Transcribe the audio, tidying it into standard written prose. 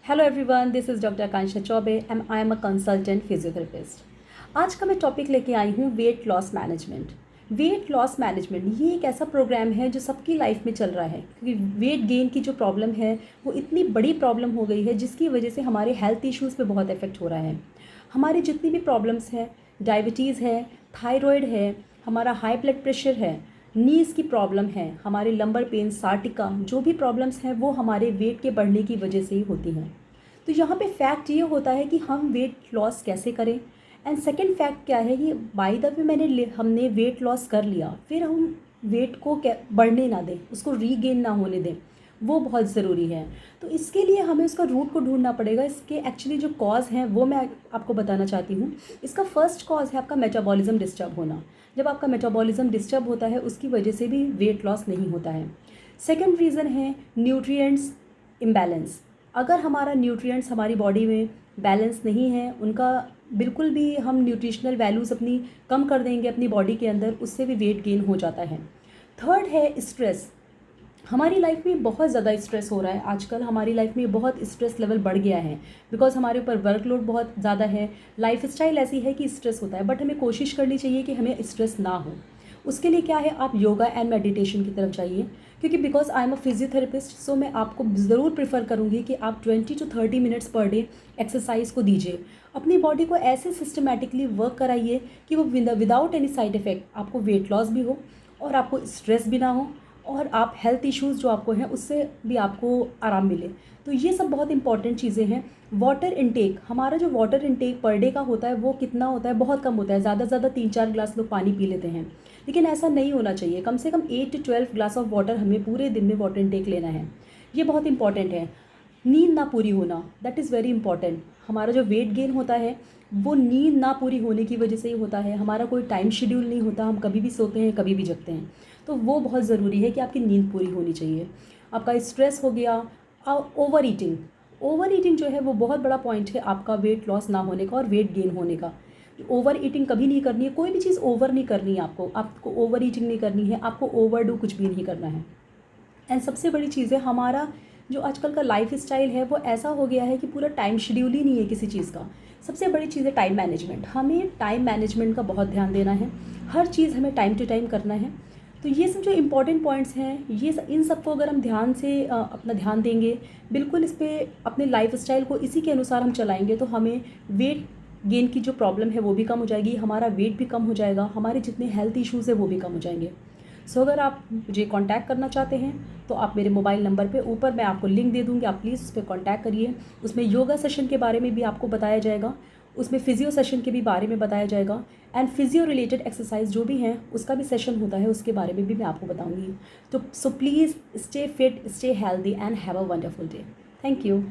Hello everyone, this is doctor Akanksha Choubey and I am a consultant physiotherapist. आज का मैं topic लेके आई हूँ weight loss management. Weight loss management ये एक ऐसा प्रोग्राम है जो सबकी लाइफ में चल रहा है, क्योंकि वेट गेन की जो प्रॉब्लम है वो इतनी बड़ी प्रॉब्लम हो गई है जिसकी वजह से हमारे हेल्थ इश्यूज़ पे बहुत इफेक्ट हो रहा है। हमारी जितनी भी प्रॉब्लम्स हैं, डायबिटीज़ है, थायराइड है, हमारा हाई ब्लड प्रेशर है, नीज़ की प्रॉब्लम है, हमारे लंबर पेन, साटिका, जो भी प्रॉब्लम्स हैं वो हमारे वेट के बढ़ने की वजह से ही होती हैं। तो यहाँ पे फैक्ट ये होता है कि हम वेट लॉस कैसे करें। एंड सेकंड फैक्ट क्या है कि बाय द वे हमने वेट लॉस कर लिया, फिर हम वेट को बढ़ने ना दें, उसको रीगेन ना होने दें, वो बहुत ज़रूरी है। तो इसके लिए हमें उसका रूट को ढूंढना पड़ेगा। इसके एक्चुअली जो कॉज हैं वो मैं आपको बताना चाहती हूँ। इसका फर्स्ट कॉज है आपका मेटाबॉलिज्म डिस्टर्ब होना। जब आपका मेटाबॉलिज्म डिस्टर्ब होता है उसकी वजह से भी वेट लॉस नहीं होता है। सेकेंड रीज़न है न्यूट्रिएंट्स इम्बैलेंस। अगर हमारा न्यूट्रिएंट्स हमारी बॉडी में बैलेंस नहीं है, उनका बिल्कुल भी हम न्यूट्रिशनल वैल्यूज़ अपनी कम कर देंगे अपनी बॉडी के अंदर, उससे भी वेट गेन हो जाता है। थर्ड है स्ट्रेस। हमारी लाइफ में बहुत ज़्यादा स्ट्रेस हो रहा है आजकल। हमारी लाइफ में बहुत स्ट्रेस लेवल बढ़ गया है बिकॉज हमारे ऊपर वर्कलोड बहुत ज़्यादा है। लाइफ स्टाइल ऐसी है कि स्ट्रेस होता है, बट हमें कोशिश करनी चाहिए कि हमें स्ट्रेस ना हो। उसके लिए क्या है, आप योगा एंड मेडिटेशन की तरफ जाइए, क्योंकि because I am a physiotherapist, so मैं आपको ज़रूर प्रेफर करूँगी कि आप 20 to 30 minutes per day exercise को दीजिए। अपनी बॉडी को ऐसे सिस्टमेटिकली वर्क कराइए कि वो विदाउट एनी साइड इफ़ेक्ट आपको वेट लॉस भी हो और आपको स्ट्रेस भी ना हो, और आप हेल्थ इश्यूज़ जो आपको हैं उससे भी आपको आराम मिले। तो ये सब बहुत इंपॉर्टेंट चीज़ें हैं। वाटर इनटेक, हमारा जो वाटर इनटेक पर डे का होता है वो कितना होता है, बहुत कम होता है। ज़्यादा से ज़्यादा 3-4 ग्लास लोग पानी पी लेते हैं, लेकिन ऐसा नहीं होना चाहिए। कम से कम 8 to 12 ग्लास ऑफ वाटर हमें पूरे दिन में वाटर इनटेक लेना है। ये बहुत इंपॉर्टेंट है। नींद ना पूरी होना, दैट इज़ वेरी इंपॉर्टेंट। हमारा जो वेट गेन होता है वो नींद ना पूरी होने की वजह से ही होता है। हमारा कोई टाइम शेड्यूल नहीं होता, हम कभी भी सोते हैं कभी भी जगते हैं। तो वो बहुत ज़रूरी है कि आपकी नींद पूरी होनी चाहिए। आपका स्ट्रेस हो गया। ओवर ईटिंग, ओवर ईटिंग जो है वो बहुत बड़ा पॉइंट है आपका वेट लॉस ना होने का और वेट गेन होने का। ओवर ईटिंग कभी नहीं करनी है, कोई भी चीज़ ओवर नहीं करनी है आपको ओवर ईटिंग नहीं करनी है, आपको ओवरडू कुछ भी नहीं करना है। एंड सबसे बड़ी चीज़ है, हमारा जो आजकल का लाइफ स्टाइल है वो ऐसा हो गया है कि पूरा टाइम शेड्यूल ही नहीं है किसी चीज़ का। सबसे बड़ी चीज़ है टाइम मैनेजमेंट। हमें टाइम मैनेजमेंट का बहुत ध्यान देना है, हर चीज़ हमें टाइम टू टाइम करना है। तो ये सब जो इम्पोर्टेंट पॉइंट्स हैं, इन सबको अगर हम ध्यान से अपना ध्यान देंगे, बिल्कुल इस पर अपने लाइफ स्टाइल को इसी के अनुसार हम चलाएंगे, तो हमें वेट गेन की जो प्रॉब्लम है वो भी कम हो जाएगी, हमारा वेट भी कम हो जाएगा, हमारे जितने हेल्थ इश्यूज़ है वो भी कम हो जाएंगे। सो अगर आप मुझे कांटेक्ट करना चाहते हैं तो आप मेरे मोबाइल नंबर पे ऊपर मैं आपको लिंक दे दूँगी, आप प्लीज़ उस पर कांटेक्ट करिए। उसमें योगा सेशन के बारे में भी आपको बताया जाएगा, उसमें फिजियो सेशन के भी बारे में बताया जाएगा, एंड फिजियो रिलेटेड एक्सरसाइज जो भी हैं उसका भी सेशन होता है, उसके बारे में भी मैं आपको बताऊँगी। तो so please stay fit, stay healthy and have a wonderful day. Thank you.